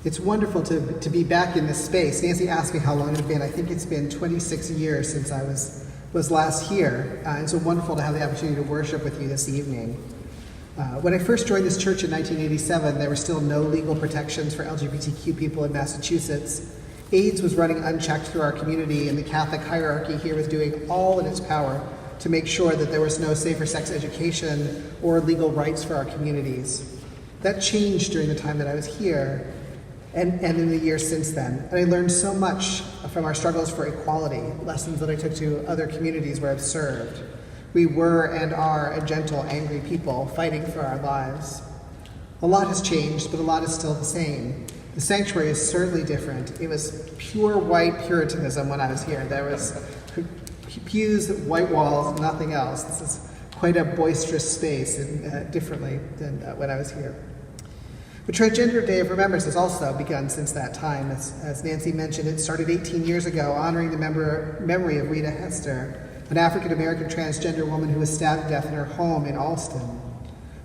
It's wonderful to be back in this space. Nancy asked me how long it had been. I think it's been 26 years since I was last here. It's so wonderful to have the opportunity to worship with you this evening. When I first joined this church in 1987, there were still no legal protections for LGBTQ people in Massachusetts. AIDS was running unchecked through our community, and the Catholic hierarchy here was doing all in its power to make sure that there was no safer sex education or legal rights for our communities. That changed during the time that I was here, and in the years since then. And I learned so much from our struggles for equality, lessons that I took to other communities where I've served. We were and are a gentle, angry people fighting for our lives. A lot has changed, but a lot is still the same. The sanctuary is certainly different. It was pure white Puritanism when I was here. There was pews, white walls, nothing else. This is quite a boisterous space, and differently than when I was here. The Transgender Day of Remembrance has also begun since that time. As Nancy mentioned, it started 18 years ago, honoring the memory of Rita Hester, an African-American transgender woman who was stabbed to death in her home in Alston.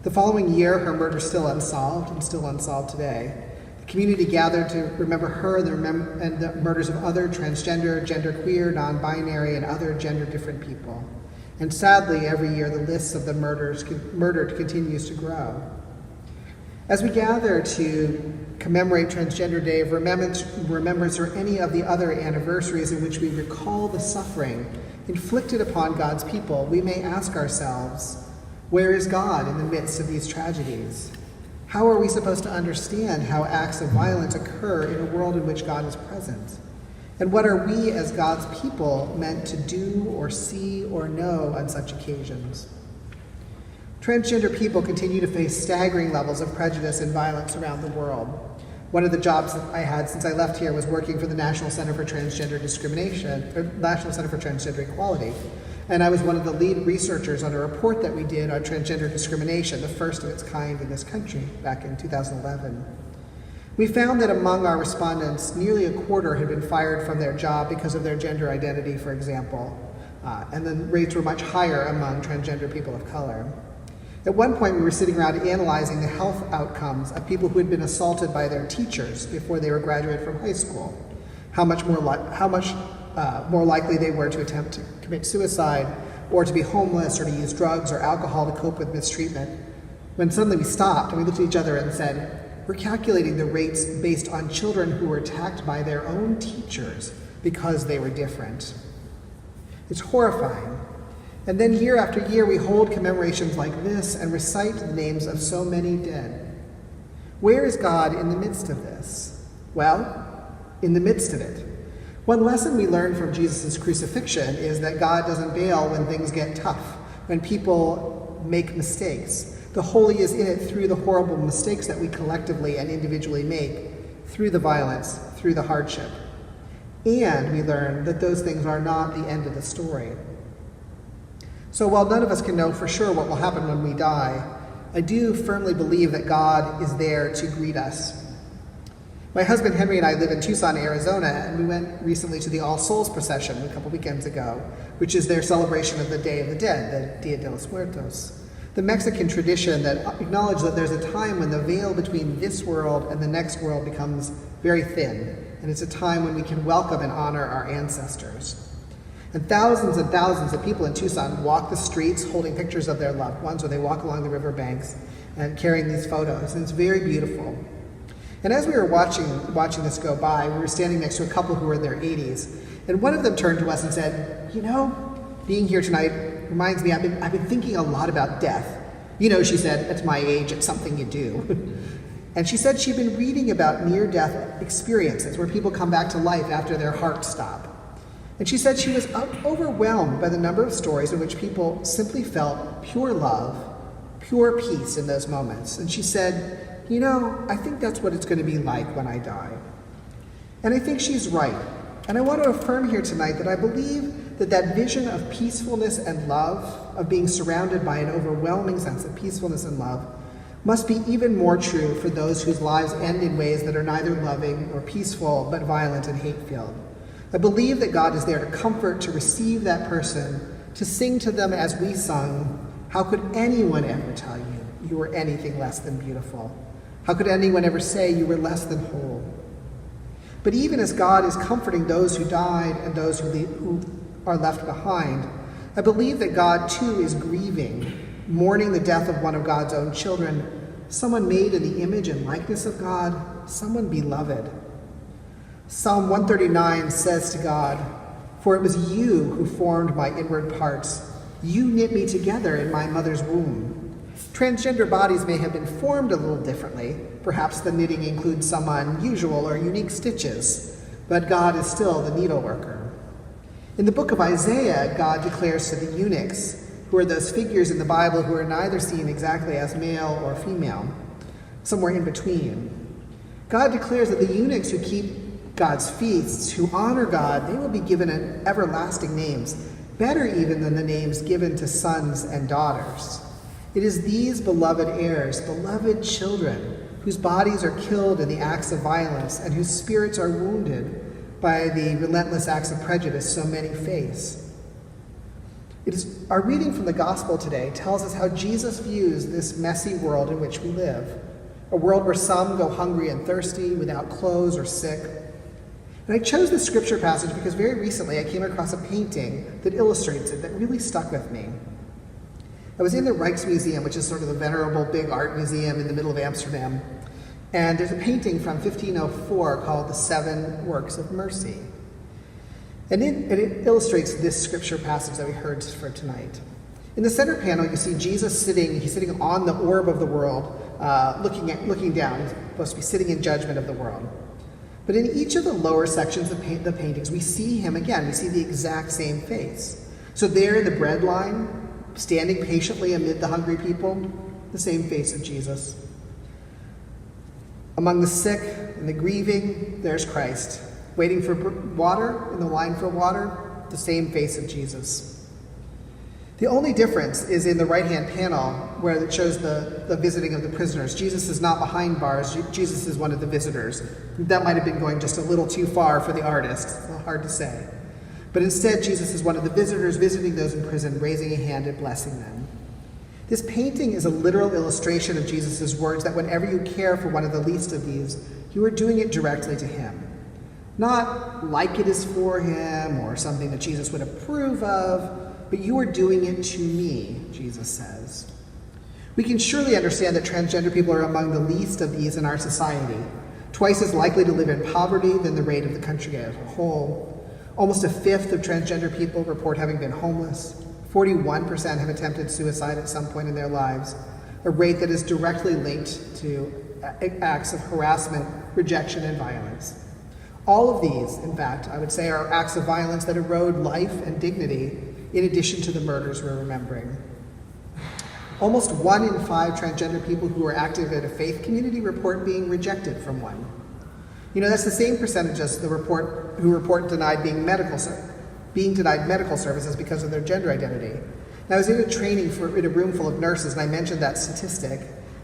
The following year, her murder is still unsolved, and still unsolved today. The community gathered to remember her and the murders of other transgender, genderqueer, non-binary, and other gender-different people. And sadly, every year, the list of the murdered continues to grow. As we gather to commemorate Transgender Day of Remembrance or any of the other anniversaries in which we recall the suffering inflicted upon God's people, we may ask ourselves, where is God in the midst of these tragedies? How are we supposed to understand how acts of violence occur in a world in which God is present? And what are we as God's people meant to do or see or know on such occasions? Transgender people continue to face staggering levels of prejudice and violence around the world. One of the jobs that I had since I left here was working for the National Center for Transgender Discrimination, or National Center for Transgender Equality. And I was one of the lead researchers on a report that we did on transgender discrimination, the first of its kind in this country, back in 2011. We found that among our respondents, nearly a quarter had been fired from their job because of their gender identity, for example. And the rates were much higher among transgender people of color. At one point, we were sitting around analyzing the health outcomes of people who had been assaulted by their teachers before they were graduated from high school. How much more likely they were to attempt to commit suicide, or to be homeless, or to use drugs or alcohol to cope with mistreatment. When suddenly we stopped and we looked at each other and said, we're calculating the rates based on children who were attacked by their own teachers because they were different. It's horrifying. And then year after year, we hold commemorations like this and recite the names of so many dead. Where is God in the midst of this? Well, in the midst of it. One lesson we learn from Jesus' crucifixion is that God doesn't bail when things get tough, when people make mistakes. The holy is in it through the horrible mistakes that we collectively and individually make, through the violence, through the hardship. And we learn that those things are not the end of the story. So while none of us can know for sure what will happen when we die, I do firmly believe that God is there to greet us. My husband Henry and I live in Tucson, Arizona, and we went recently to the All Souls procession a couple weekends ago, which is their celebration of the Day of the Dead, the Dia de los Muertos. The Mexican tradition that acknowledges that there's a time when the veil between this world and the next world becomes very thin, and it's a time when we can welcome and honor our ancestors. And thousands of people in Tucson walk the streets holding pictures of their loved ones, or they walk along the riverbanks and carrying these photos, and it's very beautiful. And as we were watching this go by, we were standing next to a couple who were in their 80s, and one of them turned to us and said, you know, being here tonight reminds me, I've been thinking a lot about death. You know, she said, at my age, it's something you do. And she said she'd been reading about near-death experiences where people come back to life after their hearts stop. And she said she was overwhelmed by the number of stories in which people simply felt pure love, pure peace in those moments. And she said, you know, I think that's what it's going to be like when I die. And I think she's right. And I want to affirm here tonight that I believe that vision of peacefulness and love, of being surrounded by an overwhelming sense of peacefulness and love, must be even more true for those whose lives end in ways that are neither loving nor peaceful, but violent and hate-filled. I believe that God is there to comfort, to receive that person, to sing to them as we sung, how could anyone ever tell you you were anything less than beautiful? How could anyone ever say you were less than whole? But even as God is comforting those who died and those who are left behind, I believe that God too is grieving, mourning the death of one of God's own children, someone made in the image and likeness of God, someone beloved. Psalm 139 says to God, "For it was you who formed my inward parts. You knit me together in my mother's womb." Transgender bodies may have been formed a little differently. Perhaps the knitting includes some unusual or unique stitches, but God is still the needleworker. In the book of Isaiah, God declares to the eunuchs, who are those figures in the Bible who are neither seen exactly as male or female, somewhere in between. God declares that the eunuchs who keep God's feasts, who honor God, they will be given everlasting names, better even than the names given to sons and daughters. It is these beloved heirs, beloved children, whose bodies are killed in the acts of violence and whose spirits are wounded by the relentless acts of prejudice so many face. Our reading from the gospel today tells us how Jesus views this messy world in which we live, a world where some go hungry and thirsty, without clothes or sick. And I chose this scripture passage because very recently I came across a painting that illustrates it that really stuck with me. I was in the Rijksmuseum, which is sort of the venerable big art museum in the middle of Amsterdam, and there's a painting from 1504 called The Seven Works of Mercy. And it illustrates this scripture passage that we heard for tonight. In the center panel, you see Jesus sitting on the orb of the world, looking down. He's supposed to be sitting in judgment of the world. But in each of the lower sections of the paintings, we see him again. We see the exact same face. So there in the bread line, standing patiently amid the hungry people, the same face of Jesus. Among the sick and the grieving, there's Christ. Waiting for water, in the line for water, the same face of Jesus. The only difference is in the right-hand panel where it shows the visiting of the prisoners. Jesus is not behind bars. Jesus is one of the visitors. That might have been going just a little too far for the artist. It's hard to say. But instead, Jesus is one of the visitors visiting those in prison, raising a hand and blessing them. This painting is a literal illustration of Jesus' words that whenever you care for one of the least of these, you are doing it directly to him. Not like it is for him or something that Jesus would approve of, but you are doing it to me, Jesus says. We can surely understand that transgender people are among the least of these in our society, twice as likely to live in poverty than the rate of the country as a whole. Almost a fifth of transgender people report having been homeless. 41% have attempted suicide at some point in their lives, a rate that is directly linked to acts of harassment, rejection, and violence. All of these, in fact, I would say, are acts of violence that erode life and dignity, in addition to the murders we're remembering. Almost 1 in 5 transgender people who are active in a faith community report being rejected from one. You know, that's the same percentage as who report denied being denied medical services because of their gender identity. And I was in a training in a room full of nurses, and I mentioned that statistic.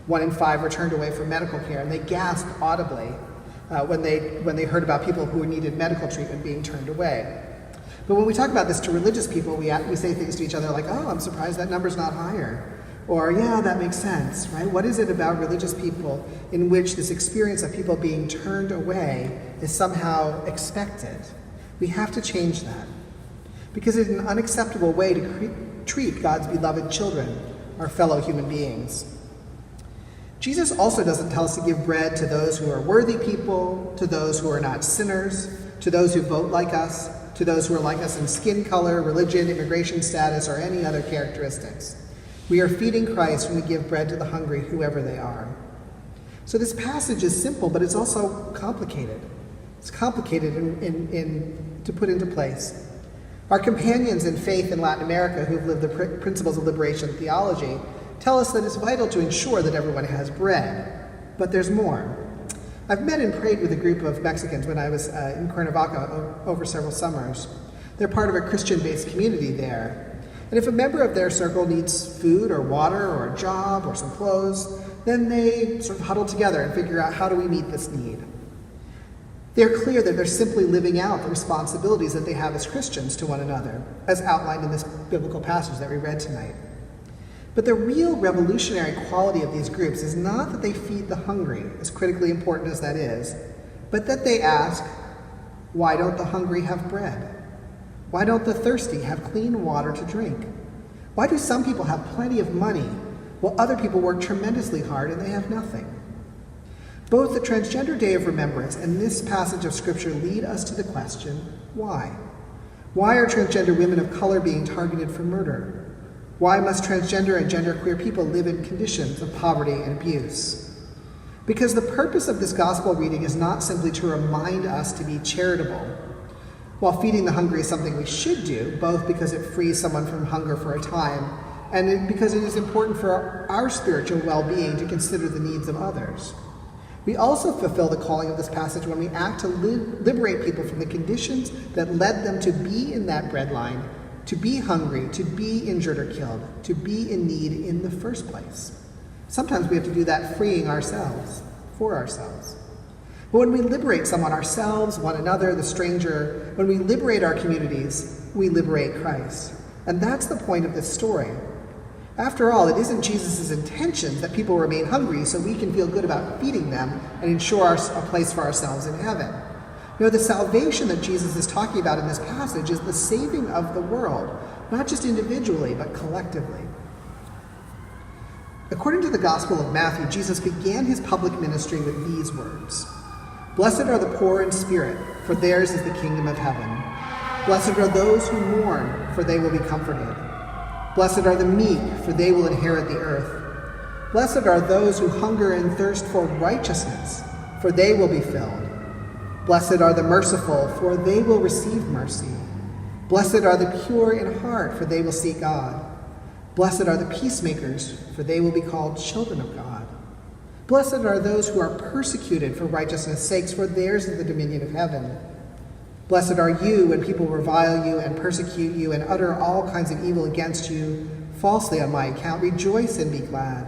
1 in 5 were turned away from medical care, and they gasped audibly when they heard about people who needed medical treatment being turned away. But when we talk about this to religious people, we say things to each other like, "Oh, I'm surprised that number's not higher." Or, "Yeah, that makes sense," right? What is it about religious people in which this experience of people being turned away is somehow expected? We have to change that. Because it's an unacceptable way to treat God's beloved children, our fellow human beings. Jesus also doesn't tell us to give bread to those who are worthy people, to those who are not sinners, to those who vote like us, to those who are like us in skin color, religion, immigration status, or any other characteristics. We are feeding Christ when we give bread to the hungry, whoever they are. So this passage is simple, but it's also complicated. It's complicated to put into place. Our companions in faith in Latin America who've lived the principles of liberation theology tell us that it's vital to ensure that everyone has bread. But there's more. I've met and prayed with a group of Mexicans when I was in Cuernavaca over several summers. They're part of a Christian-based community there. And if a member of their circle needs food or water or a job or some clothes, then they sort of huddle together and figure out, how do we meet this need? They're clear that they're simply living out the responsibilities that they have as Christians to one another, as outlined in this biblical passage that we read tonight. But the real revolutionary quality of these groups is not that they feed the hungry, as critically important as that is, but that they ask, Why don't the hungry have bread? Why don't the thirsty have clean water to drink? Why do some people have plenty of money while other people work tremendously hard and they have nothing? Both the Transgender Day of Remembrance and this passage of Scripture lead us to the question, why? Why are transgender women of color being targeted for murder? Why must transgender and genderqueer people live in conditions of poverty and abuse? Because the purpose of this gospel reading is not simply to remind us to be charitable. While feeding the hungry is something we should do, both because it frees someone from hunger for a time and because it is important for our spiritual well-being to consider the needs of others. We also fulfill the calling of this passage when we act to liberate people from the conditions that led them to be in that breadline, to be hungry, to be injured or killed, to be in need in the first place. Sometimes we have to do that freeing ourselves, for ourselves. But when we liberate someone, ourselves, one another, the stranger, when we liberate our communities, we liberate Christ. And that's the point of this story. After all, it isn't Jesus' intention that people remain hungry so we can feel good about feeding them and ensure a place for ourselves in heaven. No, the salvation that Jesus is talking about in this passage is the saving of the world, not just individually, but collectively. According to the Gospel of Matthew, Jesus began his public ministry with these words: "Blessed are the poor in spirit, for theirs is the kingdom of heaven. Blessed are those who mourn, for they will be comforted. Blessed are the meek, for they will inherit the earth. Blessed are those who hunger and thirst for righteousness, for they will be filled. Blessed are the merciful, for they will receive mercy. Blessed are the pure in heart, for they will see God. Blessed are the peacemakers, for they will be called children of God. Blessed are those who are persecuted for righteousness' sakes, for theirs is the dominion of heaven. Blessed are you when people revile you and persecute you and utter all kinds of evil against you falsely on my account. Rejoice and be glad,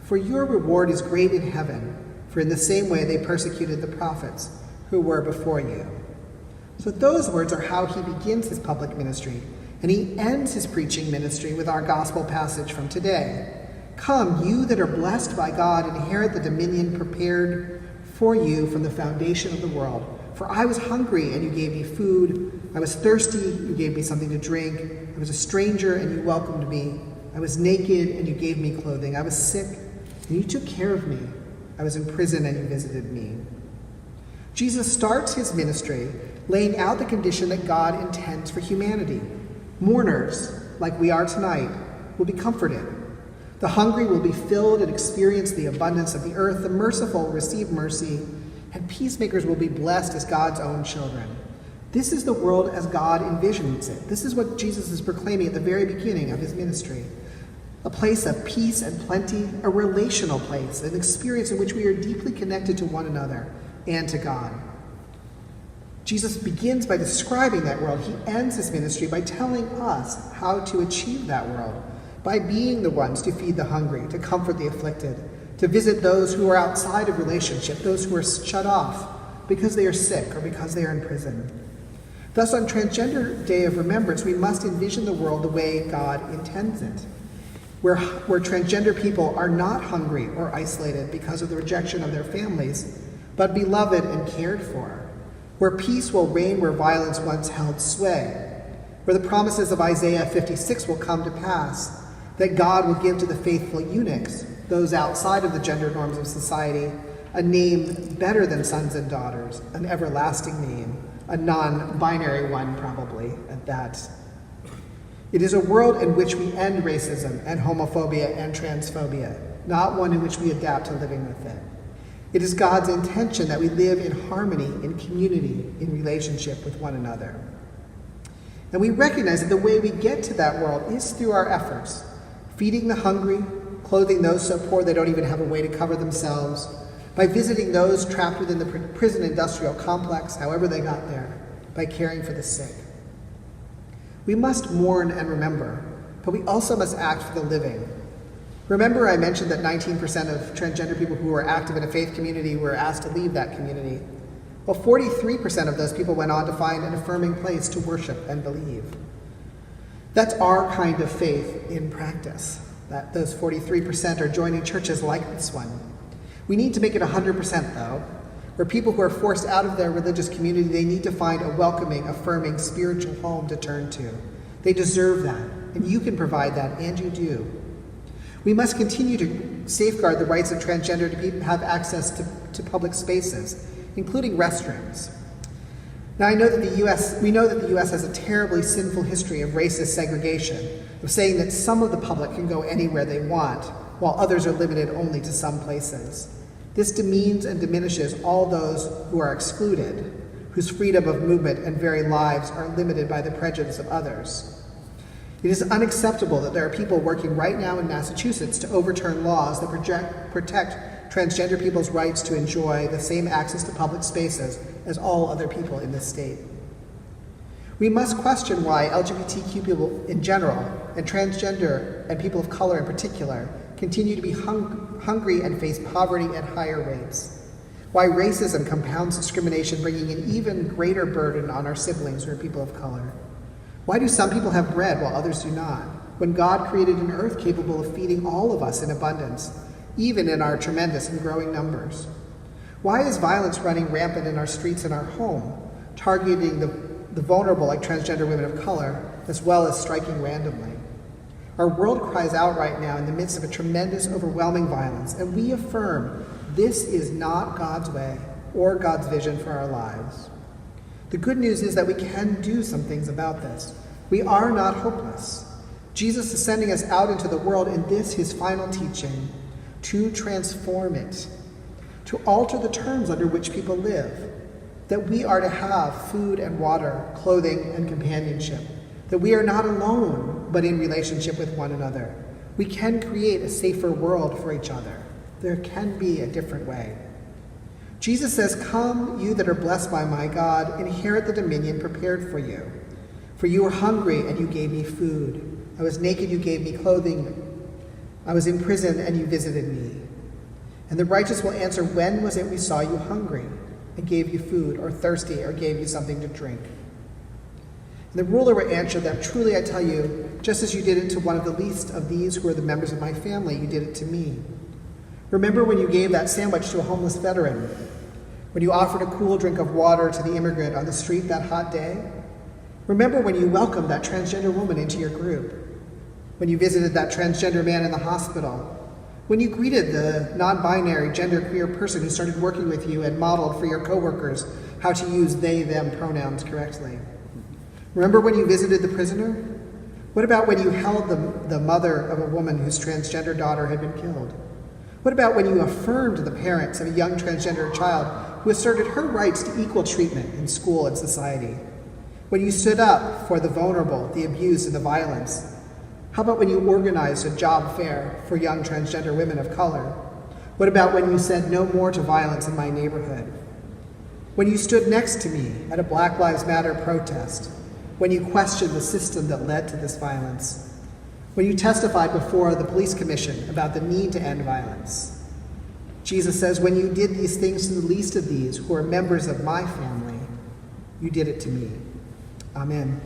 for your reward is great in heaven, for in the same way they persecuted the prophets who were before you." So those words are how he begins his public ministry, and he ends his preaching ministry with our gospel passage from today. "Come, you that are blessed by God, inherit the dominion prepared for you from the foundation of the world. For I was hungry, and you gave me food. I was thirsty, you gave me something to drink. I was a stranger, and you welcomed me. I was naked, and you gave me clothing. I was sick, and you took care of me. I was in prison, and you visited me." Jesus starts his ministry laying out the condition that God intends for humanity. Mourners, like we are tonight, will be comforted. The hungry will be filled and experience the abundance of the earth. The merciful will receive mercy, and peacemakers will be blessed as God's own children. This is the world as God envisions it. This is what Jesus is proclaiming at the very beginning of his ministry. A place of peace and plenty, a relational place, an experience in which we are deeply connected to one another and to God. Jesus begins by describing that world. He ends his ministry by telling us how to achieve that world, by being the ones to feed the hungry, to comfort the afflicted, to visit those who are outside of relationship, those who are shut off because they are sick or because they are in prison. Thus, on Transgender Day of Remembrance, we must envision the world the way God intends it, where transgender people are not hungry or isolated because of the rejection of their families, but beloved and cared for, where peace will reign where violence once held sway, where the promises of Isaiah 56 will come to pass, that God will give to the faithful eunuchs, those outside of the gender norms of society, a name better than sons and daughters, an everlasting name, a non-binary one probably at that. It is a world in which we end racism and homophobia and transphobia, not one in which we adapt to living with it. It is God's intention that we live in harmony, in community, in relationship with one another. And we recognize that the way we get to that world is through our efforts, feeding the hungry, clothing those so poor they don't even have a way to cover themselves, by visiting those trapped within the prison industrial complex, however they got there, by caring for the sick. We must mourn and remember, but we also must act for the living. Remember I mentioned that 19% of transgender people who were active in a faith community were asked to leave that community. Well, 43% of those people went on to find an affirming place to worship and believe. That's our kind of faith in practice, that those 43% are joining churches like this one. We need to make it 100% though. or people who are forced out of their religious community, they need to find a welcoming, affirming, spiritual home to turn to. They deserve that, and you can provide that, and you do. We must continue to safeguard the rights of transgender to have access to public spaces, including restrooms. Now, we know that the U.S. has a terribly sinful history of racist segregation, of saying that some of the public can go anywhere they want, while others are limited only to some places. This demeans and diminishes all those who are excluded, whose freedom of movement and very lives are limited by the prejudice of others. It is unacceptable that there are people working right now in Massachusetts to overturn laws that protect transgender people's rights to enjoy the same access to public spaces as all other people in this state. We must question why LGBTQ people in general, and transgender and people of color in particular, continue to be hungry and face poverty at higher rates. Why racism compounds discrimination, bringing an even greater burden on our siblings who are people of color. Why do some people have bread while others do not, when God created an earth capable of feeding all of us in abundance, even in our tremendous and growing numbers? Why is violence running rampant in our streets and our home, targeting the vulnerable like transgender women of color, as well as striking randomly? Our world cries out right now in the midst of a tremendous, overwhelming violence, and we affirm this is not God's way or God's vision for our lives. The good news is that we can do some things about this. We are not hopeless. Jesus is sending us out into the world in this, his final teaching, to transform it, to alter the terms under which people live, that we are to have food and water, clothing and companionship, that we are not alone, but in relationship with one another. We can create a safer world for each other. There can be a different way. Jesus says, "Come, you that are blessed by my God, inherit the dominion prepared for you. For you were hungry, and you gave me food. I was naked, you gave me clothing. I was in prison, and you visited me." And the righteous will answer, "When was it we saw you hungry, and gave you food, or thirsty, or gave you something to drink?" And the ruler will answer them, "Truly I tell you, just as you did it to one of the least of these who are the members of my family, you did it to me." Remember when you gave that sandwich to a homeless veteran? When you offered a cool drink of water to the immigrant on the street that hot day? Remember when you welcomed that transgender woman into your group? When you visited that transgender man in the hospital? When you greeted the non-binary genderqueer person who started working with you and modeled for your coworkers how to use they, them pronouns correctly? Remember when you visited the prisoner? What about when you held the mother of a woman whose transgender daughter had been killed? What about when you affirmed the parents of a young transgender child who asserted her rights to equal treatment in school and society? When you stood up for the vulnerable, the abused, and the violence? How about when you organized a job fair for young transgender women of color? What about when you said no more to violence in my neighborhood? When you stood next to me at a Black Lives Matter protest? When you questioned the system that led to this violence? When you testified before the police commission about the need to end violence? Jesus says, when you did these things to the least of these who are members of my family, you did it to me. Amen.